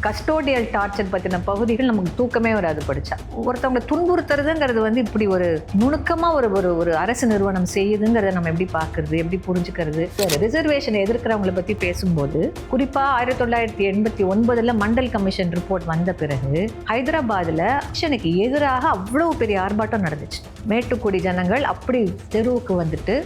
Custodial torture பற்றின பகுதிகள் நமக்கு தூக்கமே வராது படித்தா. ஒருத்தவங்களை துன்புறுத்துறதுங்கிறது வந்து இப்படி ஒரு நுணுக்கமாக ஒரு ஒரு ஒரு அரசு நிறுவனம் செய்யுதுங்கிறத நம்ம எப்படி பார்க்குறது, எப்படி புரிஞ்சுக்கிறது. ரிசர்வேஷனை எதிர்க்கிறவங்களை பற்றி பேசும்போது குறிப்பாக 1989 மண்டல் கமிஷன் ரிப்போர்ட் வந்த பிறகு ஹைதராபாத்தில் ஆக்ஷனுக்கு எதிராக அவ்வளோ பெரிய ஆர்ப்பாட்டம் நடந்துச்சு. மேட்டுக்குடி ஜனங்கள் அப்படி தெருவுக்கு வந்துட்டு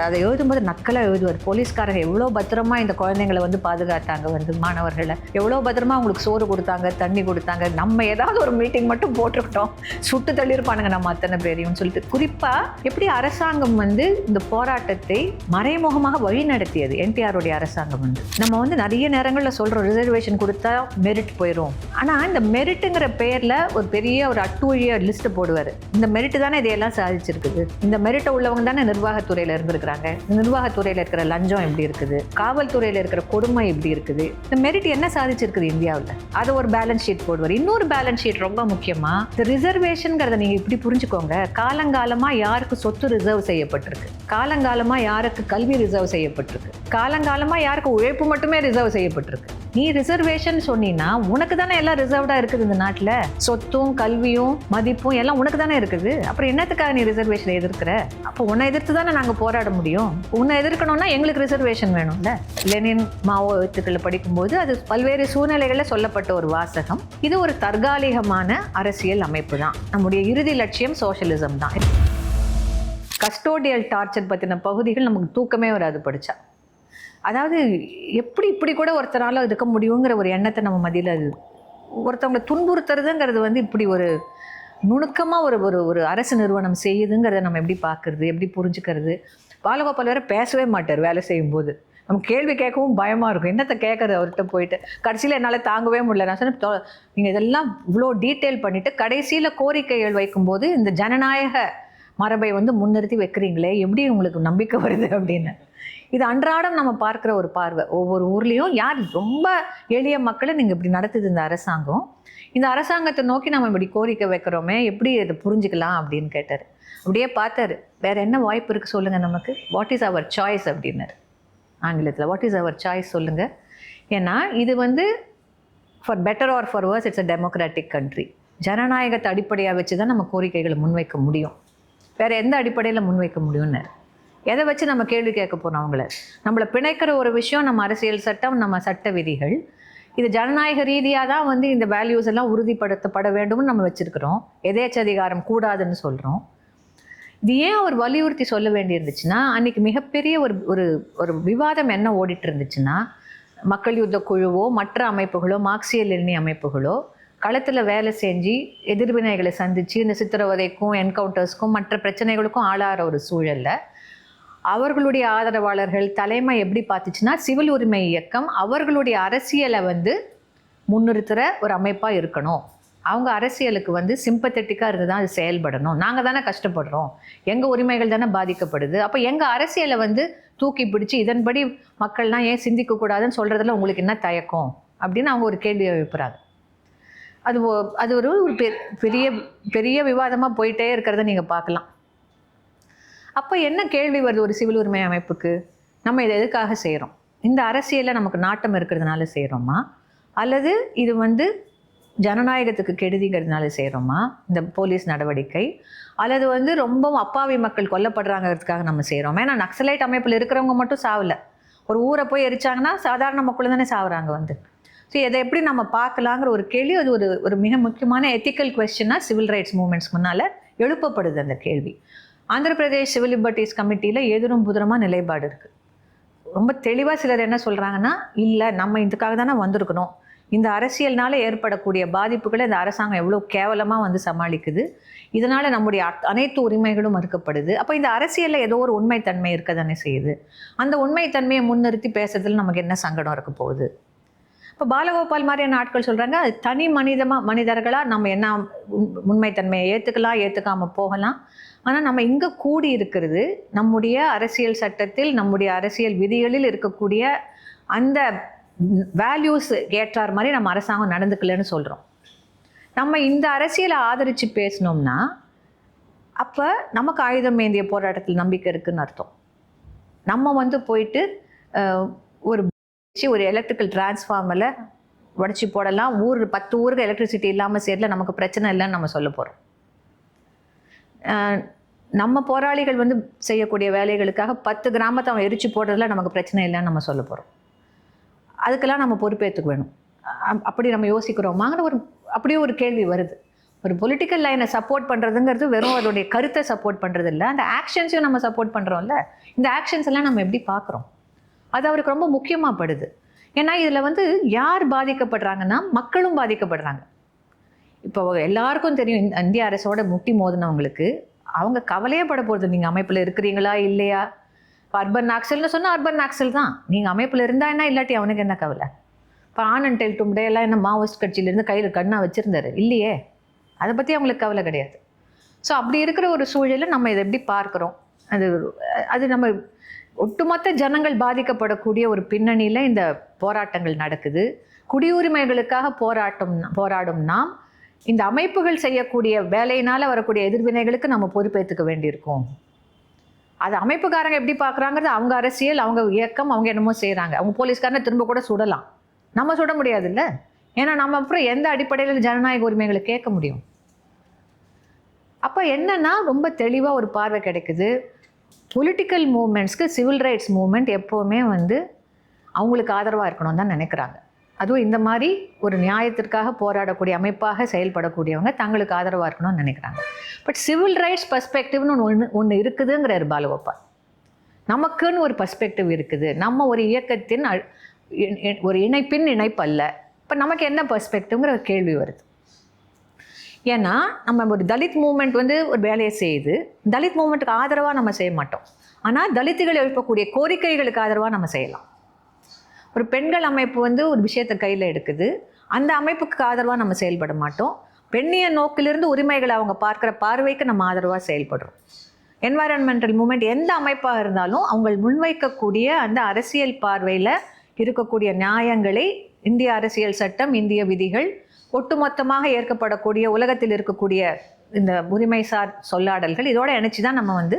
அதை எழுதும்போது நக்கலாக எழுதுவார். போலீஸ்காரங்க எவ்வளோ பத்திரமா இந்த குழந்தைங்களை வந்து பாதுகாத்தாங்க, வந்து மாணவர்களை எவ்வளோ பத்திரமா அவங்களுக்கு சோறு கொடுத்தாங்க, தண்ணி கொடுத்தாங்க. நம்ம ஏதாவது ஒரு மீட்டிங் மட்டும் போட்டுக்கிட்டோம், சுட்டு தள்ளியிருப்பானுங்க நம்ம அத்தனை பேரையும் சொல்லிட்டு. குறிப்பாக எப்படி அரசாங்கம் வந்து இந்த போராட்டத்தை மறைமுகமாக வழி நடத்தியது என்டிஆருடைய அரசாங்கம் வந்து. நம்ம வந்து நிறைய நேரங்களில் சொல்கிறோம் ரிசர்வேஷன் கொடுத்தா மெரிட் போயிடும். ஆனால் இந்த மெரிட்டுங்கிற பெயரில் ஒரு பெரிய ஒரு அட்டூழிய லிஸ்ட் போடுவார். இந்த மெரிட் தானே இதையெல்லாம் சாதிச்சிருக்குது, இந்த மெரிட்டை உள்ளவங்க தானே நிர்வாகத்துறையில் இருந்திருக்கிறாங்க, நிர்வாகத்துறையில் இருக்கிற லஞ்சம் எப்படி இருக்குது, காவல்துறையில் இருக்கிற கொடுமை எப்படி இருக்குது, இந்த மெரிட் என்ன சாதிச்சிருக்குது இந்தியாவில், அது ஒரு பேலன்ஸ் ஷீட் போடுவார். இன்னொரு பேலன்ஸ் ஷீட் ரொம்ப முக்கியமா, இந்த ரிசர்வேஷன்ங்கிறத நீங்க இப்படி புரிஞ்சுக்கோங்க. காலங்காலமா யாருக்கு சொத்து ரிசர்வ் செய்யப்பட்டிருக்கு, காலங்காலமா யாருக்கு கல்வி ரிசர்வ் செய்யப்பட்டிருக்கு, காலங்காலமா யாருக்கு உழைப்பு மட்டுமே ரிசர்வ் செய்யப்பட்டிருக்கு. நீ ரிசர்வேஷன் சொன்னீங்கன்னா உனக்கு தானே எல்லாம் ரிசர்வ்டா இருக்குது இந்த நாட்டில், சொத்தும் கல்வியும் மதிப்பும் எல்லாம் உனக்கு தானே இருக்குது. அப்புறம் என்னத்துக்காக நீ ரிசர்வேஷனை எதிர்க்கிற? அப்போ உன்னை எதிர்த்து தானே நாங்கள் போராட முடியும். உன்னை எதிர்க்கணும்னா எங்களுக்கு ரிசர்வேஷன் வேணும்ல. லெனின் மாவோ எழுத்துக்களை படிக்கும்போது அது பல்வேறு சூழ்நிலைகளில் சொல்லப்பட்ட ஒரு வாசகம். இது ஒரு தற்காலிகமான அரசியல் அமைப்பு தான். நம்முடைய இறுதி லட்சியம் சோஷலிசம் தான். கஸ்டோடியல் டார்ச்சர் பற்றின பகுதிகள் நமக்கு தூக்கமே வராது படித்தா. அதாவது எப்படி இப்படி கூட ஒருத்தரால் இருக்க முடியுங்கிற ஒரு எண்ணத்தை நம்ம மதியில், அது ஒருத்தவங்களை துன்புறுத்துறதுங்கிறது வந்து இப்படி ஒரு நுணுக்கமாக ஒரு ஒரு ஒரு அரசு நிறுவனம் செய்யுதுங்கிறத நம்ம எப்படி பார்க்குறது, எப்படி புரிஞ்சுக்கிறது. பாலகோபால் வேறு பேசவே மாட்டார் வேலை செய்யும்போது. நம்ம கேள்வி கேட்கவும் பயமாக இருக்கும், என்னத்தை கேட்குறது அவர்கிட்ட போயிட்டு. கடைசியில் என்னால் தாங்கவே முடியல. நான் சொன்னேன், நீங்கள் இதெல்லாம் இவ்வளோ டீட்டெயில் பண்ணிவிட்டு கடைசியில் கோரிக்கைகள் வைக்கும்போது இந்த ஜனநாயக மரபை வந்து முன்னிறுத்தி வைக்கிறீங்களே, எப்படி உங்களுக்கு நம்பிக்கை வருது அப்படின்னு. இது அன்றாடம் நம்ம பார்க்குற ஒரு பார்வை. ஒவ்வொரு ஊர்லேயும் யார் ரொம்ப எளிய மக்களை நீங்கள் இப்படி நடத்துது இந்த அரசாங்கம், இந்த அரசாங்கத்தை நோக்கி நம்ம இப்படி கோரிக்கை வைக்கிறோமே, எப்படி இதை புரிஞ்சுக்கலாம் அப்படின்னு கேட்டார். அப்படியே பார்த்தாரு, வேறு என்ன வாய்ப்பு இருக்குது சொல்லுங்கள் நமக்கு, வாட் இஸ் அவர் சாய்ஸ் அப்படின்னாரு ஆங்கிலத்தில். வாட் இஸ் அவர் சாய்ஸ் சொல்லுங்கள். ஏன்னா இது வந்து for better or for worse it's a democratic country. ஜனநாயகத்தை அடிப்படையாக வச்சு தான் நம்ம கோரிக்கைகளை முன்வைக்க முடியும். வேறு எந்த அடிப்படையில் முன்வைக்க முடியும்னு, எதை வச்சு நம்ம கேள்வி கேட்க போகிறோம் அவங்கள? நம்மளை பிணைக்கிற ஒரு விஷயம் நம்ம அரசியல் சட்டம், நம்ம சட்ட விதிகள். இது ஜனநாயக ரீதியாக தான் வந்து இந்த வேல்யூஸ் எல்லாம் உறுதிப்படுத்தப்பட வேண்டும்னு நம்ம வச்சுருக்கிறோம். எதேச்சதிகாரம் கூடாதுன்னு சொல்கிறோம். இது ஏன் அவர் வலியுறுத்தி சொல்ல வேண்டியிருந்துச்சுன்னா, அன்றைக்கி மிகப்பெரிய ஒரு ஒரு ஒரு விவாதம் என்ன ஓடிட்டு இருந்துச்சுன்னா, மக்கள் யுத்த குழுவோ மற்ற அமைப்புகளோ மார்க்சிய லெனினி அமைப்புகளோ களத்தில் வேலை செஞ்சு எதிர்வினைகளை சந்தித்து இந்த சித்திரவதைக்கும் என்கவுண்டர்ஸ்க்கும் மற்ற பிரச்சனைகளுக்கும் ஆளாகிற ஒரு சூழலில் அவர்களுடைய ஆதரவாளர்கள் தலைமை எப்படி பார்த்துச்சுன்னா, சிவில் உரிமை இயக்கம் அவர்களுடைய அரசியலை வந்து முன்னிறுத்துகிற ஒரு அமைப்பாக இருக்கணும், அவங்க அரசியலுக்கு வந்து சிம்பத்தட்டிக்காக இருந்து தான் அது செயல்படணும், நாங்கள் தானே கஷ்டப்படுறோம், எங்கள் உரிமைகள் தானே பாதிக்கப்படுது, அப்போ எங்கள் அரசியலை வந்து தூக்கி பிடிச்சி இதன்படி மக்கள்லாம் ஏன் சிந்திக்கக்கூடாதுன்னு சொல்கிறதுல உங்களுக்கு என்ன தயக்கம் அப்படின்னு அவங்க ஒரு கேள்வி எழுப்புறாங்க. அது ஒரு பெரிய பெரிய விவாதமாக போயிட்டே இருக்கிறத நீங்கள் பார்க்கலாம். அப்போ என்ன கேள்வி வருது ஒரு சிவில் உரிமை அமைப்புக்கு? நம்ம இதை எதுக்காக செய்கிறோம்? இந்த அரசியலில் நமக்கு நாட்டம் இருக்கிறதுனால செய்கிறோமா, அல்லது இது வந்து ஜனநாயகத்துக்கு கெடுதிங்கிறதுனால செய்கிறோமா இந்த போலீஸ் நடவடிக்கை, அல்லது வந்து ரொம்ப அப்பாவி மக்கள் கொல்லப்படுறாங்கிறதுக்காக நம்ம செய்கிறோம்? ஏன்னா நக்சலைட் அமைப்பில் இருக்கிறவங்க மட்டும் சாவலை, ஒரு ஊரை போய் எரிச்சாங்கன்னா சாதாரண மக்களும் தானே சாவுறாங்க வந்து. ஸோ இதை எப்படி நம்ம பார்க்கலாங்கிற ஒரு கேள்வி, அது ஒரு ஒரு மிக முக்கியமான எத்திக்கல் கொஸ்டினாக சிவில் ரைட்ஸ் மூமெண்ட்ஸ் முன்னால் எழுப்பப்படுது அந்த கேள்வி. ஆந்திர பிரதேஷ் சிவில் லிபர்ட்டிஸ் கமிட்டியில் எதிரும் புதிரமாக நிலைப்பாடு இருக்குது. ரொம்ப தெளிவாக சிலர் என்ன சொல்கிறாங்கன்னா, இல்லை நம்ம இதுக்காக தானே வந்திருக்கணும், இந்த அரசியல்னால ஏற்படக்கூடிய பாதிப்புகளை இந்த அரசாங்கம் எவ்வளோ கேவலமாக வந்து சமாளிக்குது, இதனால் நம்முடைய அனைத்து உரிமைகளும் மறுக்கப்படுது. அப்போ இந்த அரசியலில் ஏதோ ஒரு உண்மைத்தன்மை இருக்க தானே செய்யுது, அந்த உண்மைத்தன்மையை முன்னிறுத்தி பேசுறதுல நமக்கு என்ன சங்கடம் இருக்க போகுது? இப்போ பாலகோபால் மாதிரியான ஆட்கள் சொல்கிறாங்க, அது தனி மனிதர்களாக நம்ம என்ன உண்மைத்தன்மையை ஏற்றுக்கலாம், ஏற்றுக்காமல் போகலாம். ஆனால் நம்ம இங்கே கூடி இருக்கிறது நம்முடைய அரசியல் சட்டத்தில், நம்முடைய அரசியல் விதிகளில் இருக்கக்கூடிய அந்த வேல்யூஸ் ஏற்றார் மாதிரி நம்ம அரசாங்கம் நடந்துக்கலன்னு சொல்கிறோம். நம்ம இந்த அரசியலை ஆதரித்து பேசினோம்னா அப்போ நமக்கு ஆயுதம் ஏந்திய போராட்டத்தில் நம்பிக்கை இருக்குதுன்னு அர்த்தம். நம்ம வந்து போயிட்டு ஒரு எலக்ட்ரிக்கல் டிரான்ஸ்ஃபார்மரில் உடச்சி போடலாம். 10 ஊருக்கு எலக்ட்ரிசிட்டி இல்லாமல் சேரல, நமக்கு பிரச்சனை இல்லைன்னு நம்ம சொல்ல போகிறோம். நம்ம போராளிகள் வந்து செய்யக்கூடிய வேலைகளுக்காக 10 கிராமத்தை அவன் எரிச்சு போடுறதுல நமக்கு பிரச்சனை இல்லைன்னு நம்ம சொல்ல போகிறோம். அதுக்கெல்லாம் நம்ம பொறுப்பேற்றுக்க வேணும். அப்படி நம்ம யோசிக்கிறோமாங்கிற அப்படியே ஒரு கேள்வி வருது. ஒரு பொலிட்டிக்கல் லைனை சப்போர்ட் பண்ணுறதுங்கிறது வெறும் அதோடைய கருத்தை சப்போர்ட் பண்ணுறது இல்லை, அந்த ஆக்ஷன்ஸையும் நம்ம சப்போர்ட் பண்ணுறோம்ல. இந்த ஆக்ஷன்ஸ் எல்லாம் நம்ம எப்படி பார்க்குறோம், அது அவருக்கு ரொம்ப முக்கியமாக படுது. ஏன்னா இதில் வந்து யார் பாதிக்கப்படுறாங்கன்னா மக்களும் பாதிக்கப்படுறாங்க. இப்போ எல்லாருக்கும் தெரியும், இந்திய அரசோட முட்டி மோதினவங்களுக்கு அவங்க கவலையே பட போகிறது நீங்கள் அமைப்பில் இருக்கிறீங்களா இல்லையா. இப்போ அர்பன் நாக்சல்னு சொன்னால் அர்பன் நாக்சல் தான். நீங்கள் அமைப்பில் இருந்தால் என்ன, இல்லாட்டி அவனுக்கு என்ன கவலை. இப்போ ஆனந்த் டெல் டும்டே எல்லாம் என்ன மாவோயிஸ்ட் கட்சியிலேருந்து கையில் கண்ணா வச்சுருந்தாரு இல்லையே, அதை பற்றி அவங்களுக்கு கவலை கிடையாது. ஸோ அப்படி இருக்கிற ஒரு சூழலில் நம்ம இதை எப்படி பார்க்குறோம், அது நம்ம ஒட்டுமொத்த ஜனங்கள் பாதிக்கப்படக்கூடிய ஒரு பின்னணியில் இந்த போராட்டங்கள் நடக்குது. குடியுரிமைகளுக்காக போராடும் நாம் இந்த அமைப்புகள் செய்யக்கூடிய வேலையினால் வரக்கூடிய எதிர்வினைகளுக்கு நம்ம பொறுப்பேற்றுக்க வேண்டியிருக்கும். அது அமைப்புக்காரங்க எப்படி பார்க்குறாங்கிறது அவங்க அரசியல், அவங்க இயக்கம், அவங்க என்னமோ செய்கிறாங்க. அவங்க போலீஸ்காரனை திரும்ப கூட சுடலாம், நம்ம சுட முடியாதுல்ல. ஏன்னா நம்ம அப்புறம் எந்த அடிப்படையில் ஜனநாயக உரிமைகளை கேட்க முடியும். அப்போ என்னன்னா ரொம்ப தெளிவாக ஒரு பார்வை கிடைக்குது. பொலிட்டிக்கல் மூவ்மெண்ட்ஸ்க்கு சிவில் ரைட்ஸ் மூவ்மெண்ட் எப்போவுமே வந்து அவங்களுக்கு ஆதரவாக இருக்கணும்னு தான் நினைக்கிறாங்க. அதுவும் இந்த மாதிரி ஒரு நியாயத்திற்காக போராடக்கூடிய அமைப்பாக செயல்படக்கூடியவங்க தங்களுக்கு ஆதரவாக இருக்கணும்னு நினைக்கிறாங்க. பட் சிவில் ரைட்ஸ் பர்ஸ்பெக்டிவ்னு ஒன்று இருக்குதுங்கிறார் பாலுகோபால். நமக்குன்னு ஒரு பர்ஸ்பெக்டிவ் இருக்குது, நம்ம ஒரு இயக்கத்தின் ஒரு இணைப்பின் இணைப்பு அல்ல. இப்போ நமக்கு என்ன பர்ஸ்பெக்டிவ்ங்கிற ஒரு கேள்வி வருது. ஏன்னா நம்ம ஒரு தலித் மூவ்மெண்ட் வந்து ஒரு வேலையை செய்யுது, தலித் மூவ்மெண்ட்டுக்கு ஆதரவாக நம்ம செய்ய மாட்டோம். ஆனால் தலித்துகள் எழுப்பக்கூடிய கோரிக்கைகளுக்கு ஆதரவாக நம்ம செய்யலாம். ஒரு பெண்கள் அமைப்பு வந்து ஒரு விஷயத்தை கையில் எடுக்குது, அந்த அமைப்புக்கு ஆதரவாக நம்ம செயல்பட மாட்டோம். பெண்ணிய நோக்கிலிருந்து உரிமைகளை அவங்க பார்க்குற பார்வைக்கு நம்ம ஆதரவாக செயல்படுறோம். என்வாயரன்மெண்டல் மூவ்மெண்ட் எந்த அமைப்பாக இருந்தாலும் அவங்க முன்வைக்கக்கூடிய அந்த அரசியல் பார்வையில் இருக்கக்கூடிய நியாயங்களை இந்திய அரசியல் சட்டம், இந்திய விதிகள், ஒட்டுமொத்தமாக ஏற்கப்படக்கூடிய உலகத்தில் இருக்கக்கூடிய இந்த உரிமைசார் சொல்லாடல்கள் இதோட இணைச்சி தான் நம்ம வந்து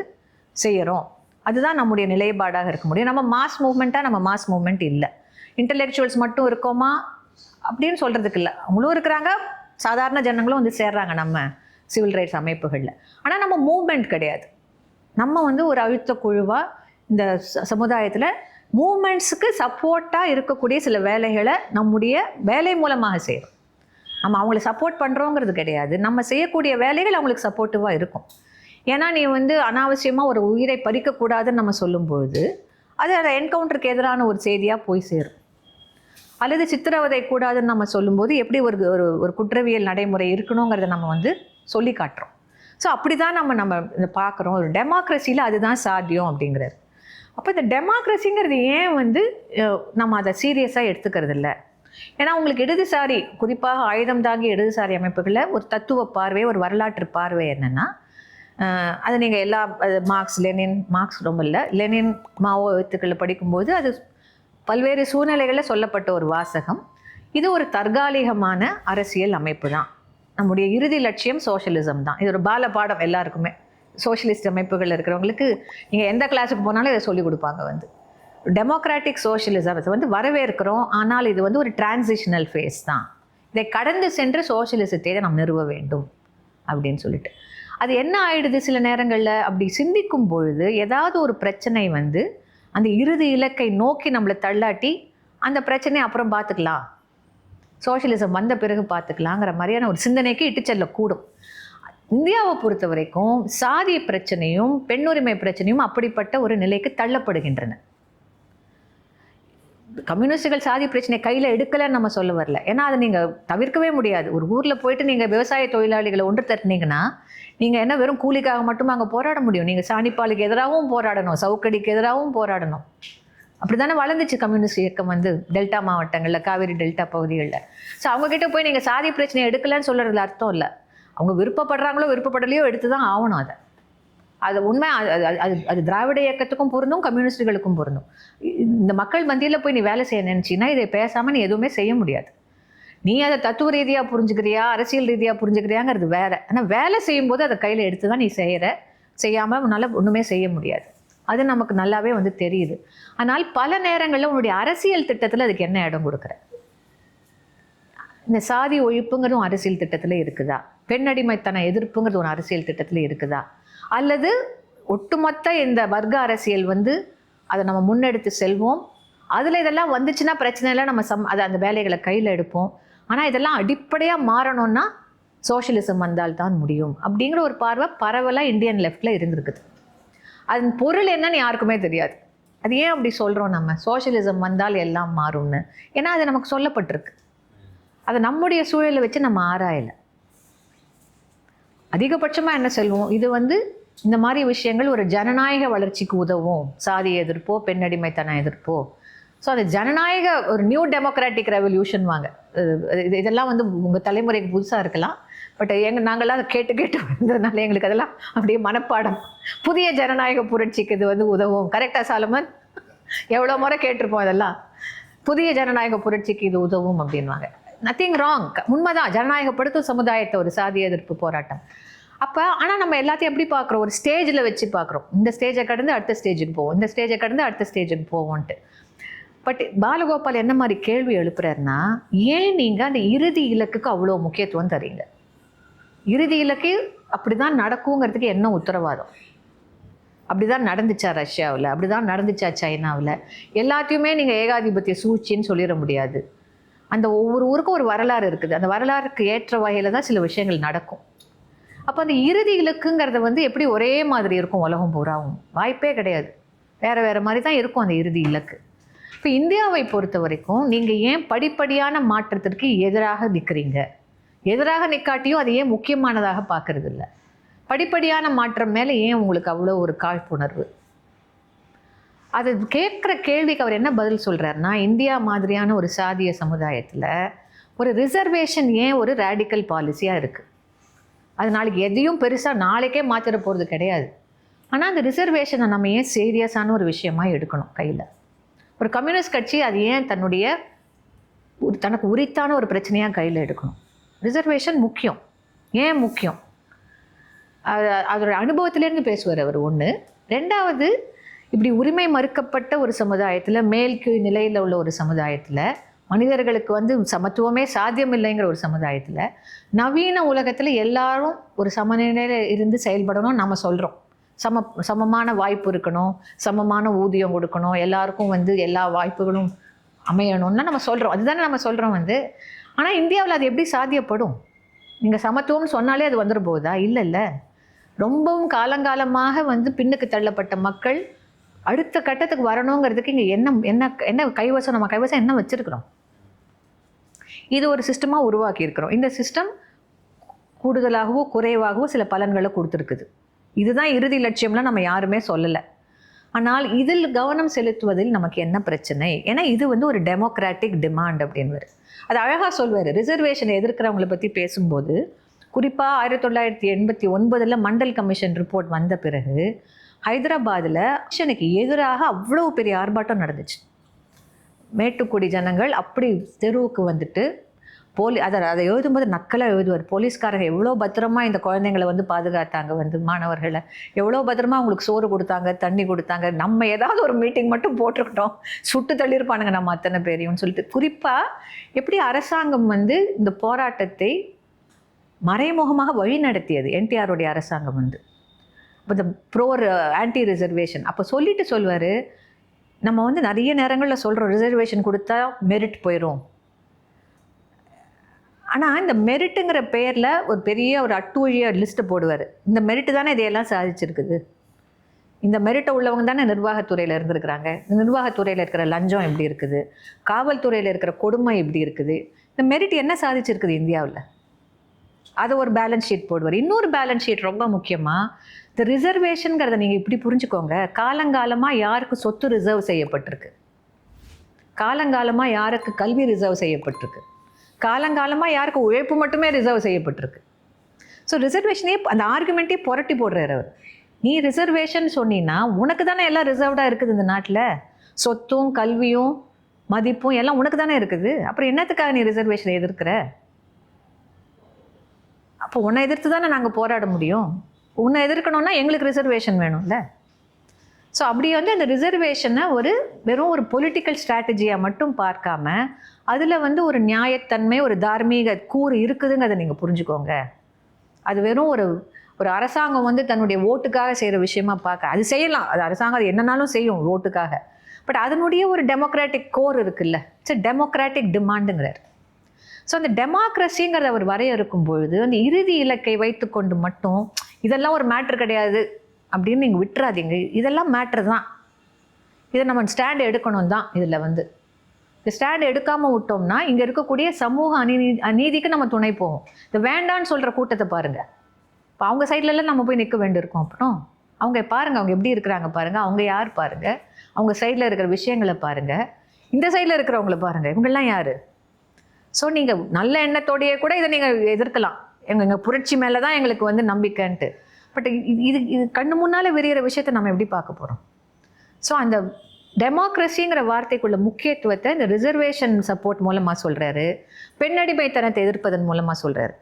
செய்கிறோம். அதுதான் நம்முடைய நிலைப்பாடாக இருக்க முடியும். நம்ம மாஸ் மூவ்மெண்ட்டாக நம்ம மாஸ் மூவ்மெண்ட் இல்லை. இன்டலெக்சுவல்ஸ் மட்டும் இருக்கோமா அப்படின்னு சொல்கிறதுக்கு இல்லை, அவங்களும் இருக்கிறாங்க, சாதாரண ஜனங்களும் வந்து சேர்றாங்க நம்ம சிவில் ரைட்ஸ் அமைப்புகளில். ஆனால் நம்ம மூவ்மெண்ட் கிடையாது. நம்ம வந்து ஒரு அழுத்த குழுவாக இந்த சமுதாயத்தில் மூவ்மெண்ட்ஸுக்கு சப்போர்ட்டாக இருக்கக்கூடிய சில வேலைகளை நம்முடைய வேலை மூலமாக செய்கிறோம். நம்ம அவங்கள சப்போர்ட் பண்ணுறோங்கிறது கிடையாது, நம்ம செய்யக்கூடிய வேலைகள் அவங்களுக்கு சப்போர்ட்டிவாக இருக்கும். ஏன்னா நீ வந்து அனாவசியமாக ஒரு உயிரை பறிக்கக்கூடாதுன்னு நம்ம சொல்லும்பொழுது அது அந்த என்கவுண்டருக்கு எதிரான ஒரு செய்தியாக போய் சேரும். அல்லது சித்திரவதை கூடாதுன்னு நம்ம சொல்லும்போது எப்படி ஒரு குற்றவியல் நடைமுறை இருக்கணுங்கிறத நம்ம வந்து சொல்லி காட்டுறோம். ஸோ அப்படி தான் நம்ம பார்க்குறோம். ஒரு டெமோக்ரஸியில் அதுதான் சாத்தியம் அப்படிங்கிறது. அப்போ இந்த டெமோக்ரஸிங்கிறது ஏன் வந்து நம்ம அதை சீரியஸாக எடுத்துக்கிறது இல்லை? ஏன்னா உங்களுக்கு இடதுசாரி, குறிப்பாக ஆயுதம் தாங்கிய இடதுசாரி அமைப்புகளில் ஒரு தத்துவ பார்வை, ஒரு வரலாற்று பார்வை என்னென்னா, அது நீங்கள் எல்லா மார்க்ஸ் ரொம்ப இல்லை, லெனின் மாவோ எழுத்துக்களை படிக்கும்போது அது பல்வேறு சூழ்நிலைகளில் சொல்லப்பட்ட ஒரு வாசகம். இது ஒரு தற்காலிகமான அரசியல் அமைப்பு தான், நம்முடைய இறுதி லட்சியம் சோஷலிசம் தான். இது ஒரு பால பாடம் எல்லாருக்குமே. சோஷலிஸ்ட் அமைப்புகள் இருக்கிறவங்களுக்கு நீங்கள் எந்த கிளாஸுக்கு போனாலும் இதை சொல்லிக் கொடுப்பாங்க. வந்து டெமோக்ராட்டிக் சோஷலிசம் வந்து வரவேற்கிறோம், ஆனால் இது வந்து ஒரு டிரான்சிஷனல் ஃபேஸ் தான். இதை கடந்து சென்று சோஷலிசத்தை நாம் நிறுவ வேண்டும் அப்படின்னு சொல்லிட்டு அது என்ன ஆயிடுது, சில நேரங்களில் அப்படி சிந்திக்கும் பொழுது ஏதாவது ஒரு பிரச்சனை வந்து அந்த இறுதி இலக்கை நோக்கி நம்மளை தள்ளாட்டி அந்த பிரச்சனையை அப்புறம் பார்த்துக்கலாம், சோஷலிசம் வந்த பிறகு பார்த்துக்கலாங்கிற மாதிரியான ஒரு சிந்தனைக்கு இட்டு செல்லக்கூடும். இந்தியாவை பொறுத்த வரைக்கும் சாதிய பிரச்சனையும் பெண்ணுரிமை பிரச்சனையும் அப்படிப்பட்ட ஒரு நிலைக்கு தள்ளப்படுகின்றன. கம்யூனிஸ்டுகள் சாதி பிரச்சனை கையில் எடுக்கலைன்னு நம்ம சொல்ல வரல, ஏன்னா அதை நீங்கள் தவிர்க்கவே முடியாது. ஒரு ஊரில் போயிட்டு நீங்கள் விவசாய தொழிலாளிகளை ஒன்று தட்டினீங்கன்னா நீங்கள் என்ன வெறும் கூலிக்காக மட்டும் அங்கே போராட முடியும்? நீங்கள் சாணிப்பாலுக்கு எதிராகவும் போராடணும், சவுக்கடிக்கு எதிராகவும் போராடணும். அப்படி தானே வளர்ந்துச்சு கம்யூனிஸ்ட் இயக்கம் வந்து டெல்டா மாவட்டங்களில், காவிரி டெல்டா பகுதிகளில். ஸோ அவங்கக்கிட்ட போய் நீங்கள் சாதி பிரச்சனையை எடுக்கலன்னு சொல்கிறதுல அர்த்தம் இல்லை. அவங்க விருப்பப்படுறாங்களோ விருப்பப்படலையோ எடுத்து தான் ஆகணும். அது உண்மை. அது திராவிட இயக்கத்துக்கும் பொருந்தும், கம்யூனிஸ்டுகளுக்கும் பொருந்தும். இந்த மக்கள் மத்தியில் போய் நீ வேலை செய்ய நினச்சின்னா இதை பேசாமல் நீ எதுவுமே செய்ய முடியாது. நீ அதை தத்துவ ரீதியாக புரிஞ்சுக்கிறியா, அரசியல் ரீதியாக புரிஞ்சுக்கிறியாங்கிறது வேற. ஆனால் வேலை செய்யும்போது அதை கையில் எடுத்து தான் நீ செய்யாமல் உன்னால் ஒன்றுமே செய்ய முடியாது. அது நமக்கு நல்லாவே வந்து தெரியுது. ஆனால் பல நேரங்களில் உன்னுடைய அரசியல் திட்டத்தில் அதுக்கு என்ன இடம் கொடுக்குற? இந்த சாதி ஒழிப்புங்கிறதும் அரசியல் திட்டத்தில் இருக்குதா? பெண்ணடிமைத்தன எதிர்ப்புங்கிறது ஒரு அரசியல் திட்டத்தில் இருக்குதா? அல்லது ஒட்டுமொத்த இந்த வர்க்க அரசியல் அதை நம்ம முன்னெடுத்து செல்வோம், அதில் இதெல்லாம் வந்துச்சுன்னா பிரச்சனை இல்லை, நம்ம அதை அந்த வேலைகளை கையில் எடுப்போம், ஆனால் இதெல்லாம் அடிப்படையாக மாறணும்னா சோஷியலிசம் வந்தால்தான் முடியும் அப்படிங்கிற ஒரு பார்வை பரவலாக இந்தியன் லெஃப்டில் இருந்திருக்குது. அதன் பொருள் என்னன்னு யாருக்குமே தெரியாது. அது ஏன் அப்படி சொல்கிறோம் நம்ம, சோஷியலிசம் வந்தால் எல்லாம் மாறும்னு? ஏன்னா அது நமக்கு சொல்லப்பட்டிருக்கு. அதை நம்முடைய சூழலை வச்சு நம்ம ஆராயலை. அதிகபட்சமாக என்ன சொல்லுவோம், இது இந்த மாதிரி விஷயங்கள் ஒரு ஜனநாயக வளர்ச்சிக்கு உதவும், சாதி எதிர்ப்போ பெண்ணடிமைத்தன எதிர்ப்போ. ஸோ அது ஜனநாயக ஒரு நியூ டெமோக்ராட்டிக் ரெவல்யூஷன் வாங்க. இதெல்லாம் உங்கள் தலைமுறைக்கு புதுசாக இருக்கலாம், பட் நாங்கள்லாம் அதை கேட்டு கேட்டு வந்ததுனால எங்களுக்கு அதெல்லாம் அப்படியே மனப்பாடம். புதிய ஜனநாயக புரட்சிக்கு இது உதவும். கரெக்டாக சாலமன்? எவ்வளோ முறை கேட்டிருப்போம் அதெல்லாம். புதிய ஜனநாயக புரட்சிக்கு இது உதவும் அப்படின்வாங்க. நத்திங் ராங், உண்மைதான். ஜனநாயகப்படுத்தும் சமுதாயத்தை ஒரு சாதி எதிர்ப்பு போராட்டம். அப்போ ஆனால் நம்ம எல்லாத்தையும் எப்படி பார்க்குறோம், ஒரு ஸ்டேஜில் வச்சு பார்க்குறோம். இந்த ஸ்டேஜை கடந்து அடுத்த ஸ்டேஜுக்கு போவோம், இந்த ஸ்டேஜை கடந்து அடுத்த ஸ்டேஜுக்கு போவோன்ட்டு. பட் பாலகோபால் என்ன மாதிரி கேள்வி எழுப்புறாருன்னா, ஏன் நீங்கள் அந்த இறுதி இலக்குக்கு அவ்வளோ முக்கியத்துவம் தரீங்க? இறுதி இலக்கு அப்படி தான் நடக்குங்கிறதுக்கு என்ன உத்தரவாதம்? அப்படி தான் நடந்துச்சா ரஷ்யாவில்? அப்படி தான் நடந்துச்சா சைனாவில்? எல்லாத்தையுமே நீங்கள் ஏகாதிபத்திய சூழ்ச்சின்னு சொல்லிட முடியாது. அந்த ஒவ்வொரு ஊருக்கும் ஒரு வரலாறு இருக்குது. அந்த வரலாறுக்கு ஏற்ற வகையில் தான் சில விஷயங்கள் நடக்கும். அப்போ அந்த இறுதி இலக்குங்கிறத எப்படி ஒரே மாதிரி இருக்கும் உலகம் பூராவும்? வாய்ப்பே கிடையாது. வேறு வேறு மாதிரி தான் இருக்கும் அந்த இறுதி இலக்கு. இப்போ இந்தியாவை பொறுத்த வரைக்கும் நீங்கள் ஏன் படிப்படியான மாற்றத்திற்கு எதிராக நிற்கிறீங்க? எதிராக நிற்காட்டியும் அது ஏன் முக்கியமானதாக பார்க்கறது இல்லை? படிப்படியான மாற்றம் மேலே ஏன் உங்களுக்கு அவ்வளோ ஒரு காழ்ப்புணர்வு? அது கேட்குற கேள்விக்கு அவர் என்ன பதில் சொல்கிறாருன்னா, இந்தியா மாதிரியான ஒரு சாதிய சமுதாயத்தில் ஒரு ரிசர்வேஷன் ஏன் ஒரு ரேடிக்கல் பாலிசியாக இருக்குது? அது நாளைக்கு எதையும் பெருசாக நாளைக்கே மாற்றிட போகிறது கிடையாது. ஆனால் அந்த ரிசர்வேஷனை நம்ம ஏன் சீரியஸான ஒரு விஷயமாக எடுக்கணும் கையில்? ஒரு கம்யூனிஸ்ட் கட்சி அது ஏன் தனக்கு உரித்தான ஒரு பிரச்சனையாக கையில் எடுக்கணும்? ரிசர்வேஷன் முக்கியம். ஏன் முக்கியம்? அதோட அனுபவத்திலேருந்து பேசுவார் அவர். ஒன்று. ரெண்டாவது, இப்படி உரிமை மறுக்கப்பட்ட ஒரு சமுதாயத்தில், மேல்கு நிலையில் உள்ள ஒரு சமுதாயத்தில், மனிதர்களுக்கு சமத்துவமே சாத்தியம் இல்லைங்கிற ஒரு சமுதாயத்தில், நவீன உலகத்தில் எல்லாரும் ஒரு சமநிலையில் இருந்து செயல்படணும் நம்ம சொல்கிறோம். சமமான வாய்ப்பு இருக்கணும், சமமான ஊதியம் கொடுக்கணும், எல்லாருக்கும் எல்லா வாய்ப்புகளும் அமையணும்னா நம்ம சொல்கிறோம். அதுதானே நம்ம சொல்கிறோம். ஆனால் இந்தியாவில் அது எப்படி சாத்தியப்படும்? நீங்கள் சமத்துவம்னு சொன்னாலே அது வந்துட போகுதா? இல்லை. ரொம்பவும் காலங்காலமாக பின்னுக்கு தள்ளப்பட்ட மக்கள் அடுத்த கட்டத்துக்கு வரணுங்கிறதுக்கு இங்கே என்ன கைவசம், நம்ம கைவசம் என்ன வச்சுருக்கிறோம்? இது ஒரு சிஸ்டமாக உருவாக்கி இருக்கிறோம். இந்த சிஸ்டம் கூடுதலாகவோ குறைவாகவோ சில பலன்களை கொடுத்துருக்குது. இதுதான் இறுதி லட்சியம்லாம் நம்ம யாருமே சொல்லலை. ஆனால் இதில் கவனம் செலுத்துவதில் நமக்கு என்ன பிரச்சனை? ஏன்னா இது ஒரு டெமோக்ராட்டிக் டிமாண்ட் அப்படின்வார். அது அழகாக சொல்வார். ரிசர்வேஷனை எதிர்க்கிறவங்களை பற்றி பேசும்போது, குறிப்பாக 1989 மண்டல் கமிஷன் ரிப்போர்ட் வந்த பிறகு ஹைதராபாத்தில் ஆக்ஷனுக்கு எதிராக அவ்வளோ பெரிய ஆர்ப்பாட்டம் நடந்துச்சு. மேட்டுக்குடி ஜனங்கள் அப்படி தெருவுக்கு அதை எழுதும்போது நக்கலாக எழுதுவார். போலீஸ்காரங்க எவ்வளோ பத்திரமா இந்த குழந்தைங்களை பாதுகாத்தாங்க, மாணவர்களை எவ்வளோ பத்திரமா அவங்களுக்கு சோறு கொடுத்தாங்க, தண்ணி கொடுத்தாங்க. நம்ம ஏதாவது ஒரு மீட்டிங் மட்டும் போட்டிருக்கட்டும், சுட்டு தள்ளியிருப்பானுங்க நம்ம அத்தனை பேரையும் சொல்லிட்டு. குறிப்பாக எப்படி அரசாங்கம் இந்த போராட்டத்தை மறைமுகமாக வழி நடத்தியது என்டிஆருடைய அரசாங்கம். இந்த ஆன்டி ரிசர்வேஷன் அப்போ சொல்லுவார், நம்ம நிறைய நேரங்களில் சொல்கிறோம் ரிசர்வேஷன் கொடுத்தா மெரிட் போயிடும். ஆனால் இந்த மெரிட்டுங்கிற பெயரில் ஒரு பெரிய ஒரு அட்டூழிய லிஸ்ட்டை போடுவார். இந்த மெரிட்டு தானே இதையெல்லாம் சாதிச்சிருக்குது. இந்த மெரிட்டை உள்ளவங்க தானே நிர்வாகத்துறையில் இருந்திருக்கிறாங்க. இந்த நிர்வாகத்துறையில் இருக்கிற லஞ்சம் எப்படி இருக்குது, காவல்துறையில் இருக்கிற கொடுமை எப்படி இருக்குது, இந்த மெரிட் என்ன சாதிச்சிருக்குது இந்தியாவில்? அதை ஒரு பேலன்ஸ் ஷீட் போடுவார். இன்னொரு பேலன்ஸ் ஷீட் ரொம்ப முக்கியமாக, இந்த ரிசர்வேஷனுங்கிறத நீங்கள் இப்படி புரிஞ்சுக்கோங்க. காலங்காலமாக யாருக்கு சொத்து ரிசர்வ் செய்யப்பட்டிருக்கு, காலங்காலமாக யாருக்கு கல்வி ரிசர்வ் செய்யப்பட்டிருக்கு, காலங்காலமாக யாருக்கு உழைப்பு மட்டுமே ரிசர்வ் செய்யப்பட்டிருக்கு. ஸோ ரிசர்வேஷனே அந்த ஆர்குமெண்ட்டே புரட்டி போடுறாரு அவர். நீ ரிசர்வேஷன் சொன்னீங்கன்னா உனக்கு தானே எல்லாம் ரிசர்வ்டாக இருக்குது இந்த நாட்டில். சொத்தும் கல்வியும் மதிப்பும் எல்லாம் உனக்கு தானே இருக்குது. அப்புறம் என்னத்துக்காக நீ ரிசர்வேஷனை எதிர்க்கிற? அப்போ உன்னை எதிர்த்து தானே நாங்கள் போராட முடியும். உன்னை எதிர்க்கணும்னா எங்களுக்கு ரிசர்வேஷன் வேணும்ல. ஸோ அப்படி வந்து அந்த ரிசர்வேஷனை வெறும் ஒரு பொலிட்டிக்கல் ஸ்ட்ராட்டஜியாக மட்டும் பார்க்காம அதில் வந்து ஒரு நியாயத்தன்மை, ஒரு தார்மீக கூறு இருக்குதுங்கிறத நீங்கள் புரிஞ்சுக்கோங்க. அது வெறும் ஒரு அரசாங்கம் வந்து தன்னுடைய ஓட்டுக்காக செய்கிற விஷயமா பார்க்க, அது செய்யலாம், அது அரசாங்கம் அது என்னன்னாலும் செய்யும் ஓட்டுக்காக. பட் அதனுடைய ஒரு டெமோக்ராட்டிக் கோர் இருக்குல்ல, இட்ஸ் டெமோக்ராட்டிக் டிமாண்டுங்கிறார். ஸோ அந்த டெமோக்ரஸிங்கிறத அவர் வரையறுக்கும் பொழுது அந்த இறுதி இலக்கை வைத்து கொண்டு மட்டும் இதெல்லாம் ஒரு மேட்ரு கிடையாது அப்படின்னு நீங்கள் விட்டுறாதீங்க. இதெல்லாம் மேட்ரு தான், இதை நம்ம ஸ்டாண்டு எடுக்கணும் தான். இதில் வந்து இந்த ஸ்டாண்டு எடுக்காமல் விட்டோம்னா இங்கே இருக்கக்கூடிய சமூக அநீதிக்கு நம்ம துணை போவோம். இந்த வேண்டான்னு சொல்கிற கூட்டத்தை பாருங்கள். இப்போ அவங்க சைட்லலாம் நம்ம போய் நிற்க வேண்டியிருக்கோம். அப்புறம் அவங்க பாருங்கள், அவங்க எப்படி இருக்கிறாங்க பாருங்கள், அவங்க யார் பாருங்கள், அவங்க சைடில் இருக்கிற விஷயங்களை பாருங்கள், இந்த சைடில் இருக்கிறவங்கள பாருங்கள், இவங்கெல்லாம் யார்? ஸோ நீங்கள் நல்ல எண்ணத்தோடையே கூட இதை நீங்கள் எதிர்க்கலாம், எங்கள் புரட்சி மேலே தான் எங்களுக்கு வந்து நம்பிக்கைன்ட்டு. பட் இது கண்ணு முன்னால் விரிகிற விஷயத்தை நம்ம எப்படி பார்க்க போகிறோம்? ஸோ அந்த டெமோக்ரஸிங்கிற வார்த்தைக்குள்ள முக்கியத்துவத்தை இந்த ரிசர்வேஷன் சப்போர்ட் மூலமாக சொல்கிறாரு, பெண்ணடிமைத்தனத்தை எதிர்ப்பதன் மூலமாக சொல்கிறாரு.